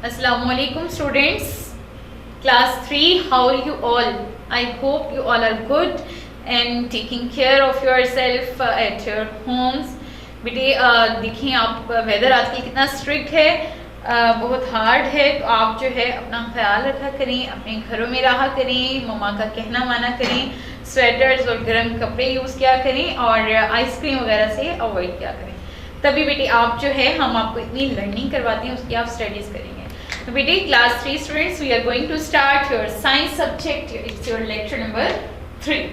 Assalamualaikum students, class 3, how are you all? I hope you all are good and taking care of yourself at your homes. बेटे देखिए आप weather आजकल कितना strict है, बहुत hard है, तो आप जो है अपना ख्याल रखा करें, अपने घरों में रहा करें, मम्मा का कहना माना करें, स्वेटर्स और गर्म कपड़े यूज़ किया करें और आइसक्रीम वगैरह से अवॉइड किया करें। तभी बेटे आप जो है हम आपको इतनी लर्निंग करवाते हैं उसकी आप स्टडीज़ करेंगे। तो बेटे class 3 students, we are going to start your science subject. It's your lecture number 3।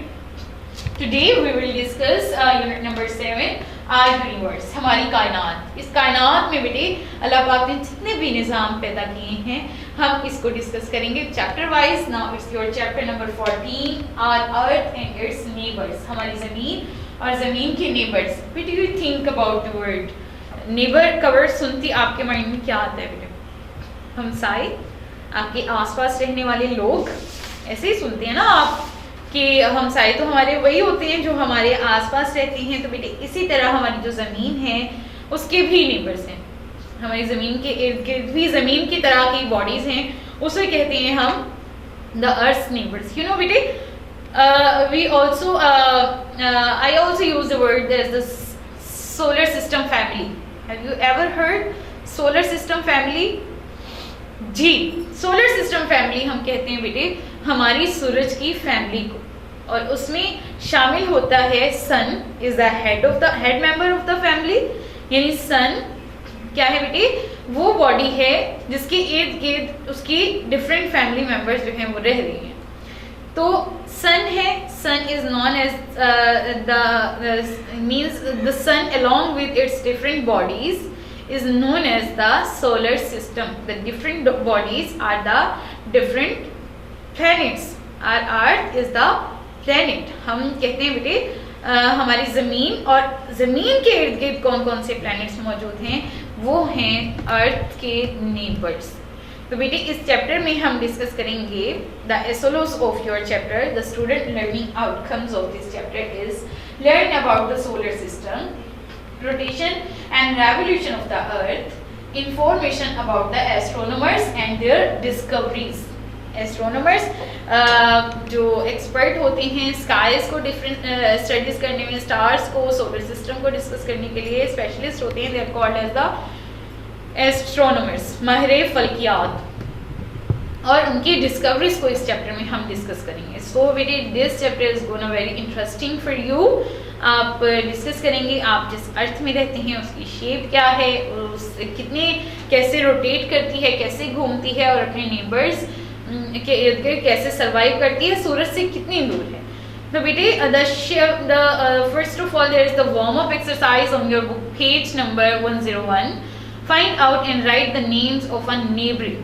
Today we will discuss unit number 7, our universe, हमारी कायनात। इस कायनात में बेटे अल्लाह पाक ने जितने भी निज़ाम पैदा किए हैं हम इसको डिस्कस करेंगे chapter wise. Now it's your chapter number 14, our earth and its neighbours, हमारी ज़मीन और ज़मीन के neighbours. What do you think about the word neighbour? कवर सुनती आपके माइंड में क्या आता है बेटे? हमसाए, आपके आसपास रहने वाले लोग, ऐसे ही सुनते हैं ना आप कि हमसाए तो हमारे वही होते हैं जो हमारे आसपास रहते हैं। तो बेटे इसी तरह हमारी जो ज़मीन है उसके भी नेबर्स हैं। हमारी ज़मीन के इर्द गिर्द भी ज़मीन की तरह की बॉडीज़ हैं, उसे कहते हैं हम the earth neighbours. You know बेटे, we also I also use the word as the solar system family. Have you ever heard solar system family? Ji, solar system family हम कहते हैं बेटे हमारी सूरज की फैमिली को, और उसमें शामिल होता है sun is the head member of the family. यानी सन क्या है बेटे? वो बॉडी है जिसके इर्द गिर्द उसकी डिफरेंट फैमिली मेंबर्स जो हैं वो रह रही हैं। तो सन है, sun is known as the means the sun along with its different bodies is known as the solar system. The different bodies are the different planets. Our earth is the planet. हम कहते हैं बेटे हमारी ज़मीन और ज़मीन के इर्द गिर्द कौन कौन से प्लैनेट्स मौजूद हैं वो हैं अर्थ के नेबर्स। तो बेटे इस चैप्टर में हम डिस्कस करेंगे the SLOs of your chapter. The student learning outcomes of this chapter is learn about the solar system, rotation and revolution of the earth, information about the astronomers and their discoveries. Astronomers जो expert होते हैं skies को different studies करने में, stars को, solar system को discuss करने के लिए स्पेशलिस्ट होते हैं। They are called as the astronomers, माहिर फल्कियात, और उनकी डिस्कवरीज को इस चैप्टर में हम डिस्कस करेंगे। सो बेटे this chapter is gonna very interesting for you. आप डिस्कस करेंगे आप जिस अर्थ में रहते हैं उसकी शेप क्या है, उस कितने कैसे रोटेट करती है, कैसे घूमती है, और अपने नेबर्स के इर्द गिर्द कैसे सर्वाइव करती है, सूरज से कितनी दूर है। तो बेटे first of all there is the warm up exercise on your book page number 101। Find out and write the names of a neighbouring,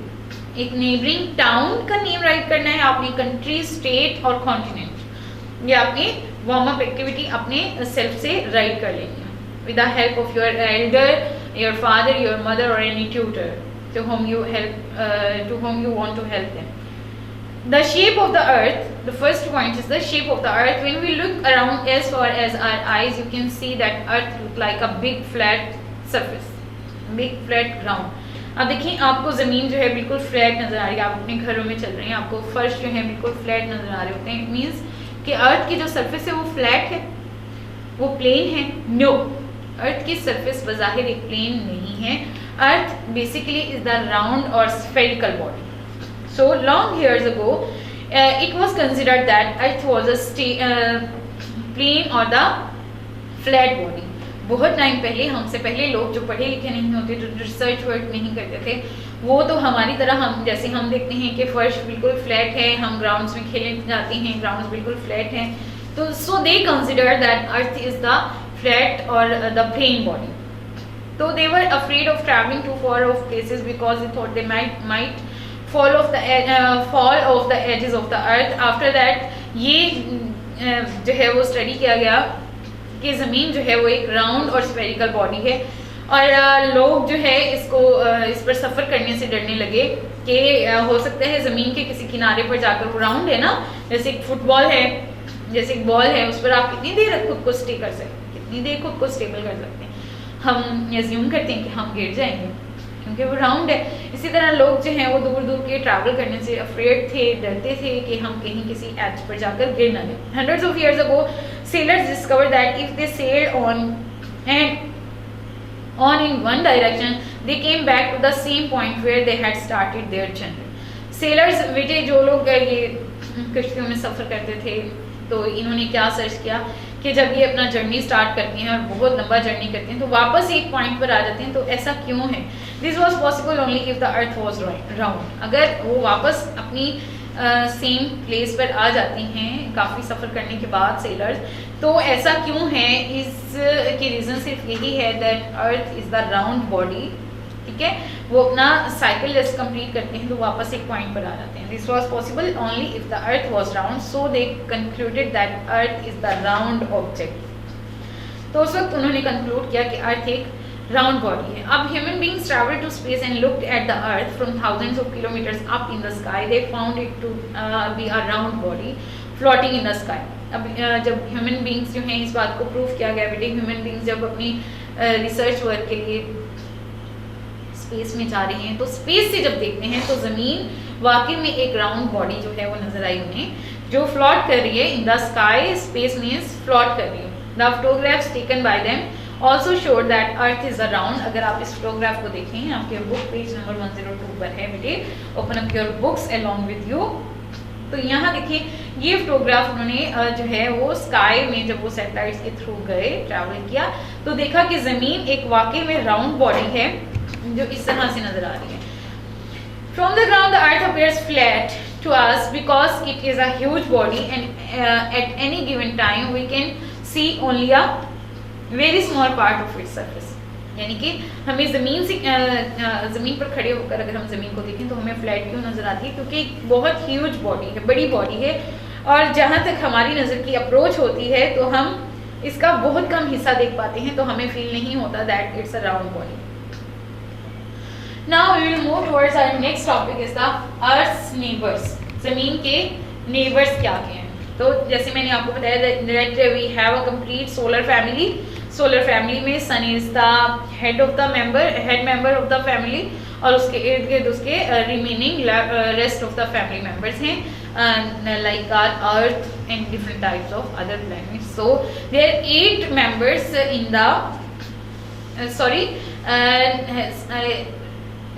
एक नेबरिंग टाउन का नेम राइट करना है आपने, कंट्री, स्टेट और कॉन्टिनेंट। ये आपने वार्म अप एक्टिविटी अपने self से राइट कर लेनी है with the help of your elder, your father, your mother और any tutor to whom you want to help them. The shape of the earth, the first point is the shape of the earth. When we look around as far as our eyes, you can see that earth look like a big flat surface, big flat ground. अब देखिए आपको ज़मीन जो है बिल्कुल flat नज़र आ रही है, आप अपने घरों में चल रहे हैं, आपको फर्श जो है बिल्कुल फ्लैट नज़र आ रहे होते हैं। इट मीन्स कि अर्थ की जो सरफेस है वो फ्लैट है, वो प्लेन है? नो, अर्थ की सरफेस बज़ाहिर एक प्लेन नहीं है। Earth basically is the round और spherical body. So long years ago it was considered that earth was a plane और द फ्लैट बॉडी। बहुत टाइम पहले, हमसे पहले लोग जो पढ़े लिखे नहीं होते, जो रिसर्च वर्क नहीं करते थे, वो तो हमारी तरह हम जैसे हम देखते हैं कि फर्श बिल्कुल फ्लैट है, हम ग्राउंड्स में खेलने जाते हैं, ग्राउंड्स बिल्कुल फ्लैट हैं, तो so they consider that earth is the flat और द प्लेन बॉडी। तो they were afraid of traveling to far off places because they thought they might fall off the edges of the earth. After that ये जो है वो study किया गया कि ज़मीन जो है वो एक राउंड और स्फेरिकल बॉडी है, और लोग जो है इस पर सफ़र करने से डरने लगे कि हो सकता है ज़मीन के किसी किनारे पर जाकर, वो राउंड है ना, जैसे एक फुटबॉल है, जैसे एक बॉल है, उस पर आप कितनी देर खुद को स्टे कर सकते हैं, कितनी देर खुद को स्टेबल कर सकते हैं। हम एज्यूम करते हैं कि हम गिर जाएंगे, क्योंकि वो राउंड है। इसी तरह लोग जो हैं वो दूर दूर के ट्रैवल करने से अफ्रेड थे, डरते थे कि हम कहीं किसी एज पर जाकर गिर ना जाए। Hundreds of years ago sellers discover that if they sailed on in one direction they came back to the same point where they had started their journey. Sellers बेटे जो लोग ये कश्तियों में सफ़र करते थे, तो इन्होंने क्या सर्च किया कि जब ये अपना जर्नी स्टार्ट करती हैं और बहुत लंबा जर्नी करती हैं तो वापस एक पॉइंट पर आ जाते हैं। तो ऐसा क्यों है? This was possible only if the earth was round. अगर वो वापस अपनी सेम प्लेस पर आ जाती हैं काफ़ी सफ़र करने के बाद सेलर्स, तो ऐसा क्यों है? इसकी रीज़न सिर्फ यही है that earth is the round body, ठीक है। वो अपना साइकिल जैसे कंप्लीट करते हैं तो वापस एक पॉइंट पर आ जाते हैं। This was possible only if the earth was round, so they concluded that earth is the round object. तो उस वक्त उन्होंने कंक्लूड किया कि अर्थ एक राउंड बॉडी है। अब human beings travel to space and looked at the earth from thousands of kilometres up in the sky, they found it to be a round body floating in the sky. अब जब human beings जो हैं, इस बात को prove किया गया बेटे, ह्यूमन बींग्स जब अपनी रिसर्च वर्क के लिए स्पेस में जा रहे हैं तो स्पेस से जब देखते हैं तो ज़मीन वाकई में एक राउंड बॉडी जो है वो नजर आई उन्हें, जो फ्लॉट कर रही है in the sky. Space means float कर रही है। The photographs taken by them also showed that earth is a round. अगर आप इस फोटोग्राफ को देखें, आपके बुक पेज नंबर 102 पर है बेटे, open up your books along with you. तो यहाँ देखिए ये फोटोग्राफ उन्होंने जो है वो स्काई में जब वो सैटेलाइट्स के थ्रू गए, ट्रैवल किया, तो देखा कि ज़मीन एक वाकई में राउंड बॉडी है जो इस तरह से नजर आ रही है। From the ground the earth appears flat to us because it is a huge body and at any given time we can see only a very small part of its surface। यानी कि हमें ज़मीन से ज़मीन पर खड़े होकर अगर हम ज़मीन को देखें तो हमें फ्लैट क्यों नज़र आती है? क्योंकि एक बहुत ह्यूज बॉडी है, बड़ी बॉडी है, और जहाँ तक हमारी नज़र की अप्रोच होती है तो हम इसका बहुत कम हिस्सा देख पाते हैं, तो हमें फील नहीं होता that it's a round body. Now we will move towards our next topic is the Earth's neighbors। ज़मीन के neighbors क्या हैं? तो जैसे मैंने आपको बताया that we have a complete solar family। Solar family में sun is the head member of the family, और उसके इर्द गिर्द उसके remaining rest of the family members हैं, like our earth and different types of other planets. So there are 8 members in the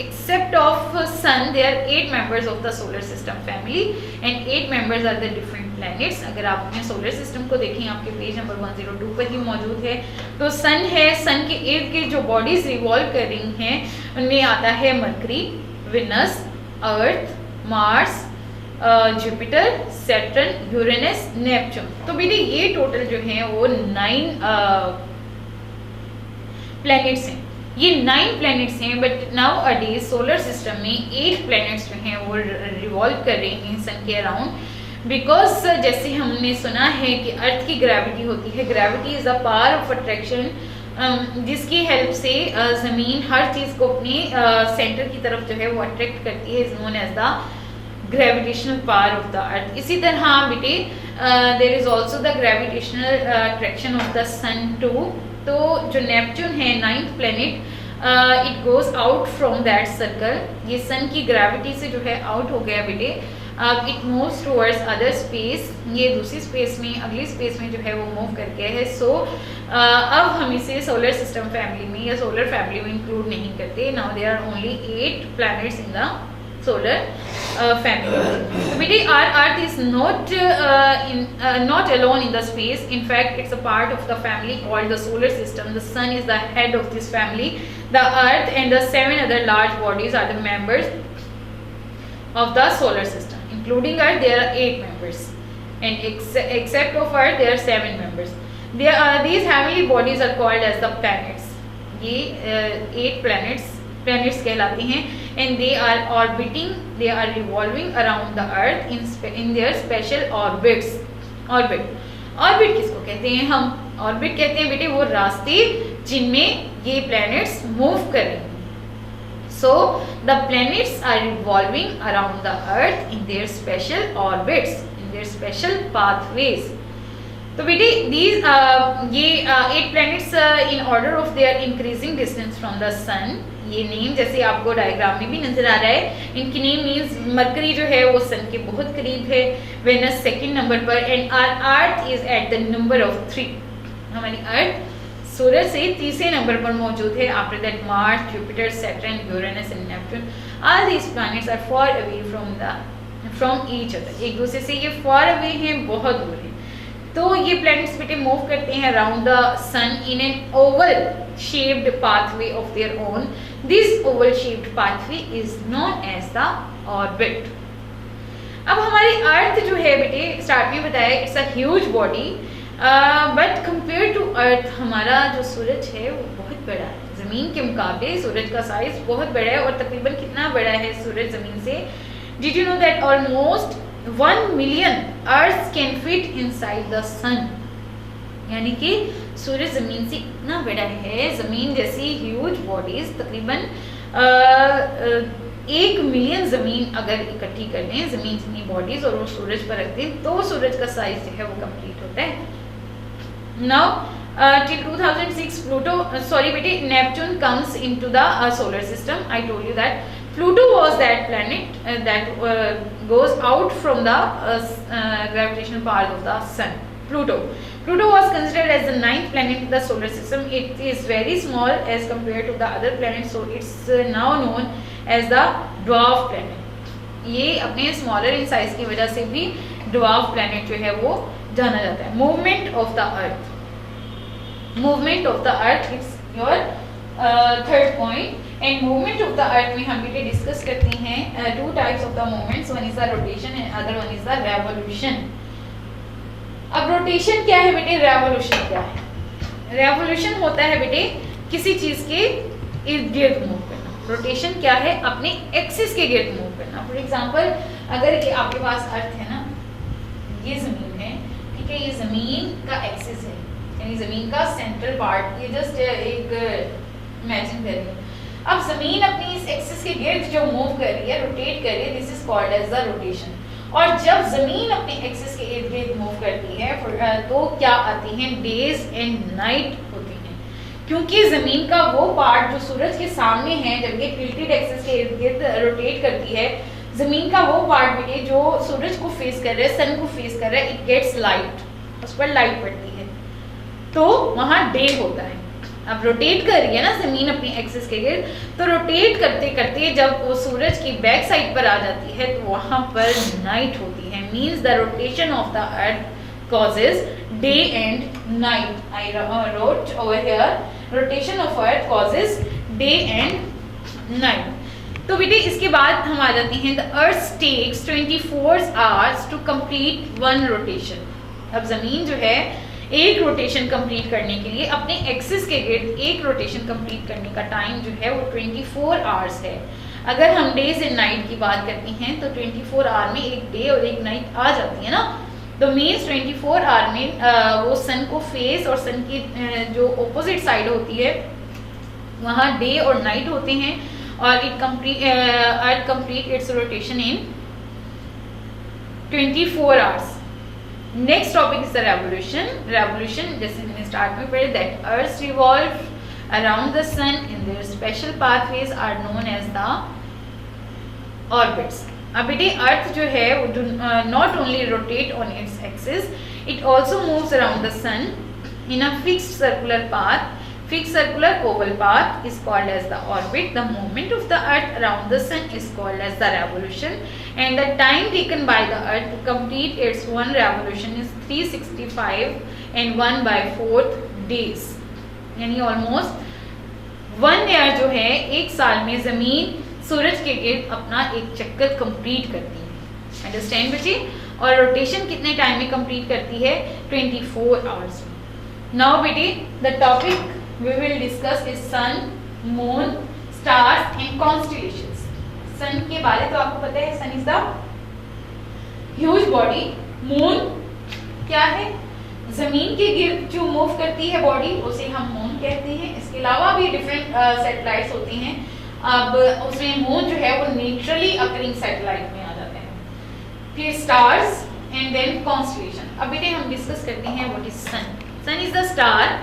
except of sun there are 8 members of the solar system family and 8 members are the different planets। अगर आप अपने solar system को देखें, आपके page number 102 पर ही मौजूद है। तो सन है, सन के इर्द गिर्द जो बॉडीज रिवॉल्व कर रही हैं उनमें आता है Mercury, Venus, Earth, Mars, Jupiter, Saturn, Uranus, Neptune. तो बेटे ये टोटल जो है वो 9 प्लैनेट्स हैं। ये 9 प्लैनेट्स हैं, बट नाउ अडेज सोलर सिस्टम में 8 प्लैनेट्स जो हैं वो रिवॉल्व कर रहे हैं सन के अराउंड, बिकॉज जैसे हमने सुना है कि अर्थ की ग्रेविटी होती है, gravity is a power of attraction जिसकी हेल्प से ज़मीन हर चीज़ को अपने सेंटर की तरफ जो है वो अट्रैक्ट करती है, is known as the gravitational power of the earth. इसी तरह बेटे there is also the gravitational attraction of the sun too. तो जो नेपच्यून है 9th planet, it goes out from that circle. ये सन की ग्रेविटी से जो है आउट हो गया बेटे। It moves towards other space, ये दूसरी स्पेस में, अगली स्पेस में जो है वो मूव कर गया है। सो अब हम इसे सोलर सिस्टम फैमिली में या सोलर फैमिली में इंक्लूड नहीं करते। Now there are only 8 planets in the solar family। So बेटे our earth is not alone in the space, in fact it's a part of the family called the solar system। The sun is the head of this family, the earth and the 7 other large bodies are the members of the solar system, including earth there are 8 members and except of earth there are 7 members। These heavenly bodies are called as the planets। ये 8 planets कहलाते हैं, and they are orbiting, they are revolving around the earth in their special orbits। Orbit किसको कहते हैं? हम orbit कहते हैं बेटे वो रास्ते जिनमें ये प्लैनेट्स मूव कर रहे हैं। So the planets are revolving around the earth in their special orbits, in their special pathways. तो बेटे ये 8 planets in order of their increasing distance from the sun, ये नेम जैसे आपको डायग्राम में भी नजर आ रहा है, इनकी नेम मीन्स मरकरी जो है वो सन के बहुत करीब है, वेनस सेकंड नंबर पर, and our earth is at the number of 3। हमारी अर्थ सूरज से तीसरे नंबर पर मौजूद है। After that Mars, Jupiter, Saturn, Uranus and Neptune, all these planets are far away from each other. एक दूसरे से ये फार अवे हैं, बहुत दूर है। तो ये प्लैनेट्स बेटे मूव करते हैं around the sun in an oval shaped pathway of their own. This oval shaped pathway is known as the orbit. अब हमारी अर्थ जो है बेटे स्टार्ट में बताया it's a huge body, but compare to earth हमारा जो सूरज है वो बहुत बड़ा है। ज़मीन के मुकाबले सूरज का साइज बहुत बड़ा है, और तकरीबन कितना बड़ा है सूरज ज़मीन से? Did you know that almost 1 million earth can fit inside the sun. यानी कि सूरज ज़मीन से इतना बड़ा है, ज़मीन जैसी ह्यूज बॉडीज तकरीबन 1 मिलियन ज़मीन अगर इकट्ठी कर लें, ज़मीन जितनी बॉडीज और वो सूरज पर रख दें, तो सूरज का साइज जो है वो कंप्लीट होता है। Now till 2006 Neptune comes into the solar system. I told you that Pluto was that planet that goes out from the gravitational path of the sun. Pluto was considered as the 9th planet in the solar system. It is very small as compared to the other planets, so it's now known as the dwarf planet. ये अपने smaller in size की वजह से भी dwarf planet जो है वो जाना जाता है। Movement of the earth is your third point, and movement of the अर्थ में हम बेटे डिस्कस करते हैं 2 types of the movements, one is the rotation and other one is the revolution. अब रोटेशन क्या है बेटे, रेवोल्यूशन क्या है? रेवोल्यूशन होता है बेटे किसी चीज के इर्द गिर्द मूव करना। रोटेशन क्या है? अपने एक्सिस के गिर्द मूव करना। फॉर एग्जाम्पल अगर ये आपके पास अर्थ है ना, ये जमीन है, ठीक है, ये जमीन का एक्सिस है, यानी जमीन का सेंट्रल पार्ट, ये जस्ट एक इमेजिन करिए। अब जमीन अपनी इस एक्सिस के गिर्द जो मूव कर रही है, रोटेट कर रही है, this is called as the rotation. और जब जमीन अपने एक्सिस के इर्द गिर्द मूव करती है तो क्या आती हैं? डेज एंड नाइट होती हैं, क्योंकि जमीन का वो पार्ट जो सूरज के सामने है, जब ये टिल्टेड एक्सिस के इर्द गिर्द रोटेट करती है, जमीन का वो पार्ट बेटे जो सूरज को फेस कर रहा है, सन को फेस कर रहा है, इट गेट्स लाइट, उस पर लाइट पड़ती है, तो वहां डे होता है। अब रोटेट कर रही है ना जमीन अपनी एक्सिस के गिर्द, तो रोटेट करते करते जब वो सूरज की बैक साइड पर आ जाती है तो वहां पर नाइट होती है। Means the rotation of the earth causes day and night. I wrote over here, rotation of earth causes day and night. तो बेटे इसके बाद हम आ जाते हैं the earth takes 24 hours to complete 1 rotation. अब जमीन जो है एक रोटेशन कंप्लीट करने के लिए अपने एक्सिस के गिर्द एक रोटेशन कंप्लीट करने का टाइम जो है वो 24 आवर्स है। अगर हम डेज एंड नाइट की बात करते हैं तो 24 आवर में एक डे और एक नाइट आ जाती है ना, तो मीन्स 24 आवर में वो सन को फेस और सन की जो ऑपोजिट साइड होती है वहाँ डे और नाइट होते हैं, और earth complete its rotation in 24 hours. Next topic is the revolution. Revolution जैसे मैंने स्टार्ट में पढ़े, that earth revolve around the sun in their special pathways are known as the orbits. अब बेटे अर्थ जो है वो do not only rotate on its axis, it also moves around the sun in a fixed circular path. Fixed circular oval path is called as the orbit. The movement of the earth around the sun is called as the revolution, and the time taken by the earth to complete its 1 revolution is 365 and 1/4 days. यानी almost 1 year जो है एक साल में जमीन सूरज के गिर्द अपना एक चक्कर कंप्लीट करती है। अंडरस्टैंड बच्चे? और रोटेशन कितने टाइम में कंप्लीट करती है? 24 आवर्स में। नाउ बेटे the topic we will discuss is sun, moon, stars and constellations. Sun के बारे तो आपको पता है, sun is the huge body. Moon क्या है? जमीन के गिर्द जो मूव करती है बॉडी, उसे हम मून कहते हैं। इसके अलावा भी डिफरेंट सैटेलाइट्स होती हैं। अब उसमें मून जो है वो नेचुरली अकरिंग सैटेलाइट में आ जाते हैं। फिर स्टार्स एंड देन कॉन्स्टेलेशन। अब बेटे हम डिस्कस करते हैं what is sun. Sun is the star.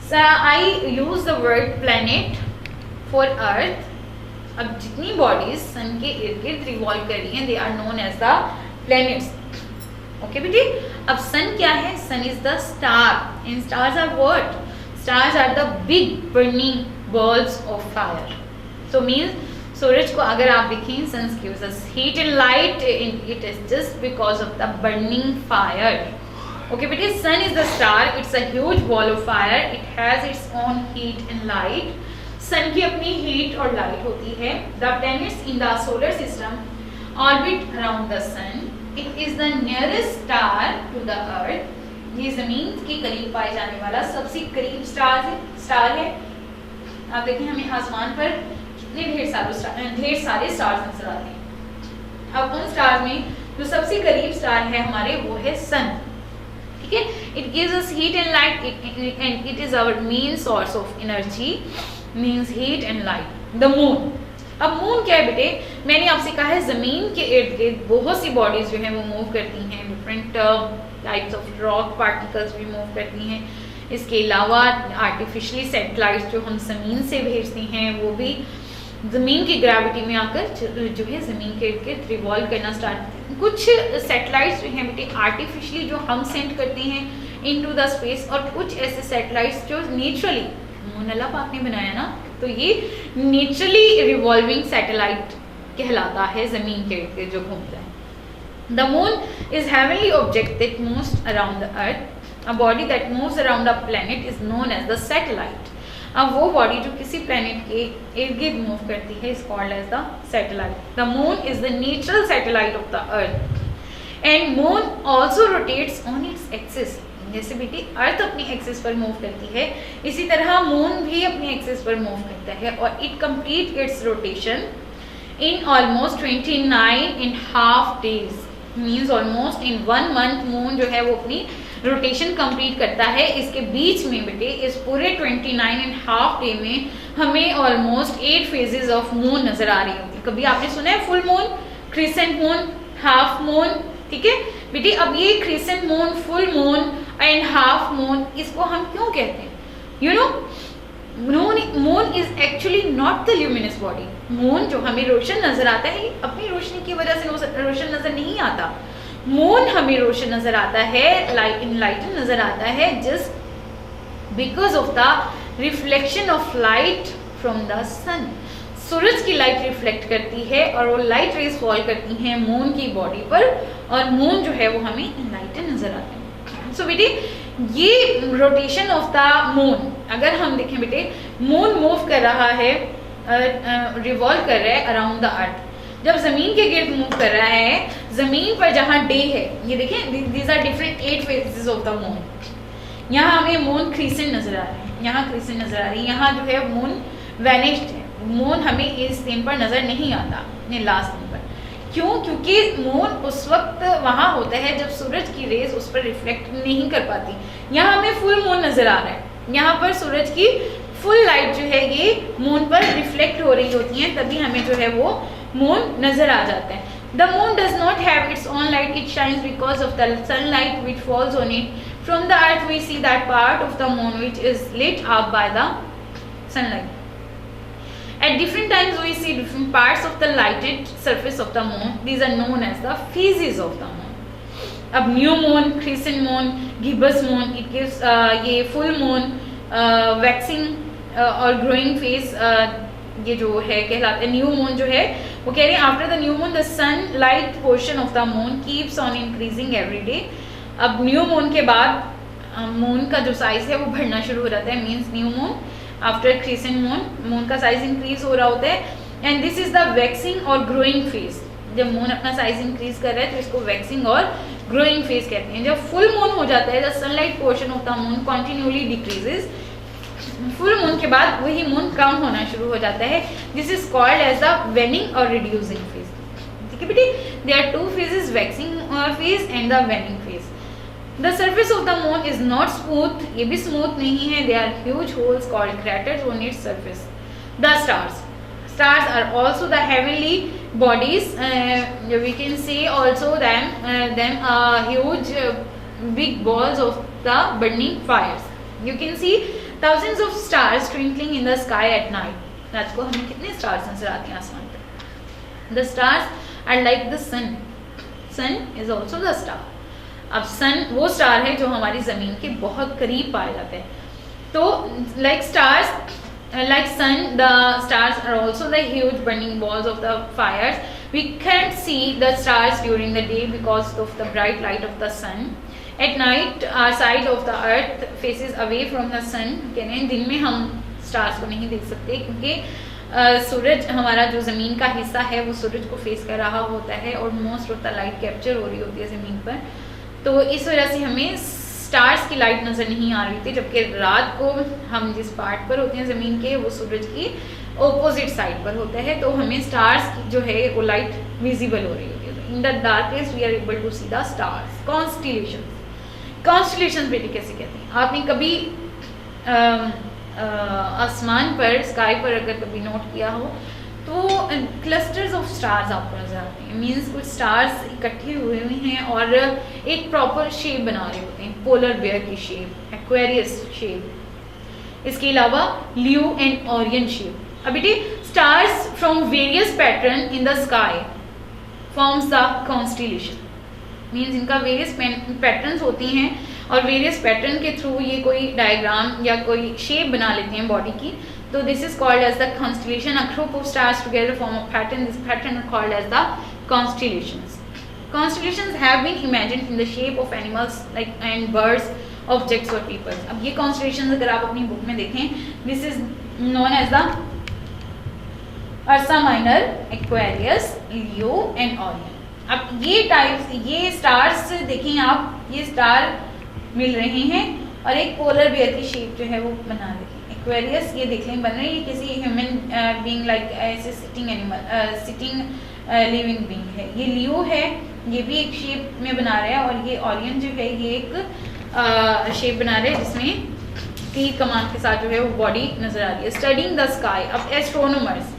So I use the word planet for earth अब जितनी बॉडीज सन के इर्द गिर्द रिवॉल्व कर रही हैं they are known as the planets. Okay बेटे, अब सन क्या है? Sun is the star and stars are what? Stars are the big burning balls of fire. So means सूरज को अगर आप देखें, sun gives us heat and light, it is just because of the burning fire. Okay, but sun is the star. It's a huge ball of fire. It has its own heat and light. sun की अपनी heat और light होती है. The planets in the solar system orbit around the sun. It is the nearest star to the earth. ये जमीन के करीब पाए जाने वाला सबसे करीब स्टार है। आप देखें हमें आसमान पर कितने ढेर सारे स्टार्स नजर आते हैं। अब उन स्टार में जो सबसे करीब स्टार है हमारे वो है सन। ठीक है, it gives us heat and light and it is our main source of energy, means heat and light. The moon, अब मून क्या है बेटे? मैंने आपसे कहा है जमीन के इर्द गिर्द बहुत सी बॉडीज जो है वो मूव करती हैं, different types of rock particles भी मूव करती हैं। इसके अलावा आर्टिफिशियली सैटेलाइट्स जो हम ज़मीन से भेजते हैं वो भी ज़मीन की ग्रेविटी में आकर जो है ज़मीन के इर्द गिर्द रिवॉल्व करना स्टार्ट करते हैं। कुछ सैटेलाइट्स जो हैं बेटे आर्टिफिशियली जो हम सेंड करते हैं इनटू द स्पेस, और कुछ ऐसे सैटेलाइट्स जो नेचुरली अल्लाह पाक ने बनाया ना, तो ये नेचुरली रिवॉल्विंग सैटेलाइट कहलाता है ज़मीन के इर्द गिर्द जो घूमता है। The moon is heavenly object that moves around the earth. A body that moves around a planet is known as the satellite. अब वो बॉडी जो किसी प्लेनेट के इर्द गिर्द मूव करती है is called as the satellite. The moon is the natural satellite of the earth. And moon also rotates on its axis. जैसे बेटी अर्थ अपनी एक्सिस पर मूव करती है, इसी तरह मून भी अपनी एक्सिस पर मूव करता है, और it complete its rotation in almost 29.5 days. Means almost in 1 month moon जो है वो अपनी रोटेशन कंप्लीट करता है। इसके बीच में बेटे इस पूरे 29.5 डे में हमें ऑलमोस्ट 8 फेजेस ऑफ मून नजर आ रही होती है। कभी आपने सुना है full moon, crescent moon, half moon? ठीक है बेटी, अब ये crescent moon, full moon and half moon, इसको हम क्यों कहते हैं? You know, moon is actually not the luminous body. Moon जो हमें रोशन नजर आता है अपनी रोशनी की वजह से रोशन नजर नहीं आता। मून हमें रोशन नजर आता है, इनलाइटन नजर आता है just because of the reflection of light from the sun. सूरज की लाइट रिफ्लेक्ट करती है और वो लाइट रेज फॉल करती हैं मून की बॉडी पर, और मून जो है वो हमें इनलाइटन नजर आता है। सो बेटे ये रोटेशन ऑफ द मून, अगर हम देखें बेटे मून मूव कर रहा है, रिवॉल्व कर रहा है अराउंड द अर्थ। जब जमीन के गिर्द मूव कर रहा है, जमीन पर जहाँ डे है, ये देखें these are different 8 phases of the moon. यहाँ हमें मून क्रिसेंट नजर आ रही है, यहाँ क्रिसेंट नजर आ रही है, यहाँ जो है मून वैनिश्ड है। मून हमें इस दिन पर नजर नहीं आता, लास्ट दिन पर। क्यों? क्योंकि मून उस वक्त वहाँ होता है जब सूरज की रेज उस पर रिफ्लेक्ट नहीं कर पाती। यहाँ हमें फुल मून नजर आ रहा है, यहाँ पर सूरज की फुल लाइट जो है ये मून पर रिफ्लेक्ट हो रही होती है, तभी हमें जो है वो मून नजर आ जाता है। The moon does not have its own light, it shines because of the sunlight which falls on it. From the earth we see that part of the moon which is lit up by the sunlight. At different times we see different parts of the lighted surface of the moon. These are known as the phases of the moon. अब new moon, crescent moon, gibbous moon, it gives ये full moon, waxing और growing phase, ये जो है कहलाते हैं। New moon जो है वो कह रहे हैं after the new moon the sun light portion of the moon keeps on increasing every day. अब न्यू मून के बाद मून का जो साइज है वो बढ़ना शुरू हो जाता है, means new moon after crescent moon का साइज इंक्रीज हो रहा होता है। And this is the waxing और ग्रोइंग फेज। जब मून अपना साइज इंक्रीज कर रहा है तो इसको वैक्सिंग और ग्रोइंग फेज कहते हैं। जब फुल मून हो जाता है the sunlight portion of the moon continuously decreases. Full moon के बाद वही मून कम होना शुरू हो जाता है। This is called as the waning और रिड्यूसिंग फेज। ठीक है बेटे, there are 2 phases, waxing phase and the waning phase. The surface of the moon is not smooth, ये भी स्मूथ नहीं है। They are huge holes called craters on its surface. The stars are also the heavenly bodies. We can see also them huge big balls of the burning fires. You can see thousands of stars twinkling in the sky at night. रात को हमें कितने stars नजर आते हैं आसमान पर? The stars are like the sun, sun is also the star. अब सन वो स्टार है जो हमारी ज़मीन के बहुत करीब पाए जाते हैं। तो like stars, like sun, the stars are also the huge burning balls of the fires. We can't see the stars during the day because of the bright light of the sun. At night, our side of the earth faces away from the sun. कहते हैं दिन में हम stars को नहीं देख सकते क्योंकि सूरज, हमारा जो ज़मीन का हिस्सा है वो सूरज को फेस कर रहा होता है और most of the light capture हो रही होती है ज़मीन पर। तो इस वजह से हमें स्टार्स की लाइट नज़र नहीं आ रही थी, जबकि रात को हम जिस पार्ट पर होते हैं ज़मीन के वो सूरज की ऑपोजिट साइड पर होता है, तो हमें स्टार्स की जो है वो लाइट विजिबल हो रही होती है। In the darkest we are able to see the stars. Constellations, constellations बेटे कैसे कहते हैं? आपने कभी आसमान पर, स्काई पर अगर कभी नोट किया हो तो क्लस्टर्स ऑफ स्टार्स आपको नजर आते हैं। मीन्स कुछ स्टार्स इकट्ठे हुए हैं और एक प्रॉपर शेप बना रहे होते हैं, पोलर बेयर की शेप, एक्वेरियस शेप, इसके अलावा लियो एंड ओरियन शेप। अब बेटे stars from various pattern in the sky forms the constellation. Means इनका वेरियस पैटर्न्स होती हैं और वेरियस पैटर्न के थ्रू ये कोई डायग्राम या कोई शेप बना लेते हैं बॉडी की। So this is called as the constellation. A group of stars together form a pattern. This pattern are called as the constellations. Constellations have been imagined in the shape of animals like and birds, objects or people. अब ये constellations अगर आप अपनी book में देखें, this is known as the Ursa Minor, Aquarius, Leo and Orion. अब ये types, ये स्टार्स देखें आप, ये स्टार मिल रहे हैं और एक पोलर बेयर की शेप जो है वो बना रही है। एक्वेरियस ये देख लें बन रही है किसी ह्यूमन बीइंग लाइक ऐसे sitting animal, sitting living being है। ये लियो है, ये भी एक शेप में बना रहा है और ये ओरियन जो है ये एक शेप बना रहे हैं जिसमें तीर कमान के साथ जो है वो बॉडी नजर आ रही है। Studying the sky. अब एस्ट्रोनॉमर्स,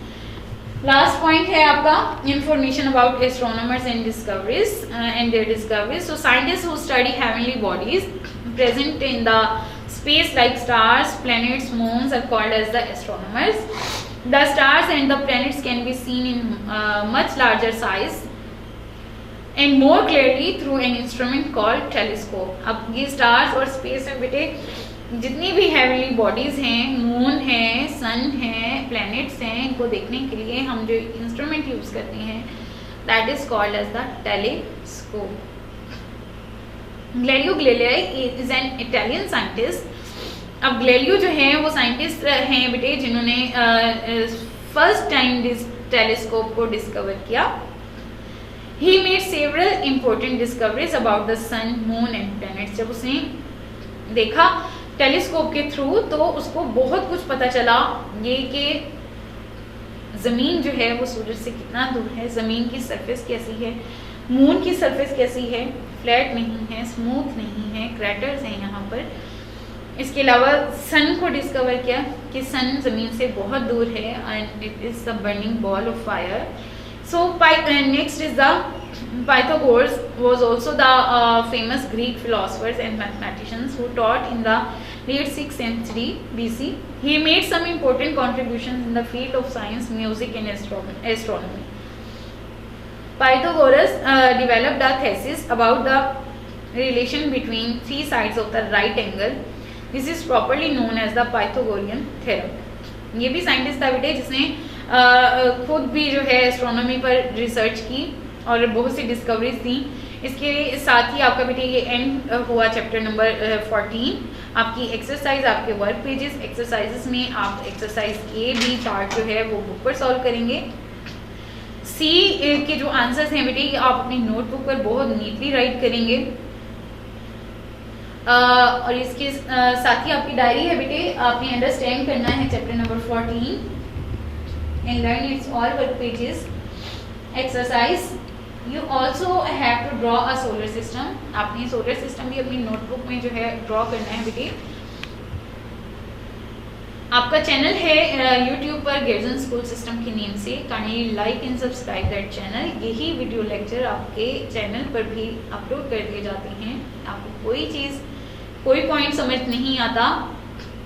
लास्ट पॉइंट है आपका information about astronomers and discoveries and their discoveries. So scientist who study heavenly bodies present in the space like stars, planets, moons are called as the astronomers. The stars and the planets can be seen in much larger size and more clearly through an instrument called telescope. अब ये stars और space में बेटे जितनी भी heavenly bodies हैं, moon है, sun है, planets हैं, इनको देखने के लिए हम जो instrument use करते हैं that is called as the telescope. Galileo Galilei is an Italian scientist. अब गैलीलियो जो है वो साइंटिस्ट हैं बेटे जिन्होंने फर्स्ट टाइम टेलीस्कोप को डिस्कवर किया। He made several important discoveries about the sun, moon and planets. जब उसने देखा टेलीस्कोप के थ्रू तो उसको बहुत कुछ पता चला ये कि ज़मीन जो है वो सूरज से कितना दूर है, ज़मीन की सरफेस कैसी है, मून की सरफेस कैसी है, फ्लैट नहीं है, स्मूथ नहीं है, क्रैटर्स हैं यहाँ पर। इसके अलावा सन को डिस्कवर किया कि सन ज़मीन से बहुत दूर है and it is the burning ball of fire. So next is the Pythagoras was also the famous Greek philosophers and mathematicians who taught in the late 6th century BC. He made some important contributions in the field of science, music and astronomy. Pythagoras developed a thesis about the relation between three sides of the right angle. This is properly known as the Pythagorean theorem. ये भी scientist था बेटे जिसने खुद भी जो है astronomy पर रिसर्च की और बहुत सी डिस्कवरीज दी। इसके साथ ही आपका बेटे ये एंड हुआ चैप्टर नंबर 14। आपकी एक्सरसाइज, आपके वर्क पेजेस एक्सरसाइजेस में आप एक्सरसाइज ए बी पार्ट जो है वो बुक पर सॉल्व करेंगे। सी के जो आंसर्स हैं बेटे ये आप अपनी नोटबुक पर बहुत नीटली राइट करेंगे। और इसके साथ ही आपकी डायरी है बेटे, आपने अंडरस्टैंड करना है chapter number 14 and learn its all work pages. Exercise you also have to draw a solar system. आपने सोलर सिस्टम भी अपनी नोटबुक में जो है ड्रॉ करना है बेटे। आपका चैनल है यूट्यूब पर गिरजन स्कूल सिस्टम के नेम से, kindly like and subscribe that channel. यही वीडियो लेक्चर आपके चैनल पर भी अपलोड कर दिए जाते हैं। आपको कोई चीज़, कोई पॉइंट समझ नहीं आता,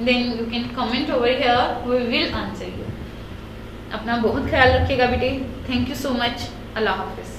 then you can comment over here, we will answer you. अपना बहुत ख्याल रखिएगा बेटे। Thank you so much. Allah हाफिज़।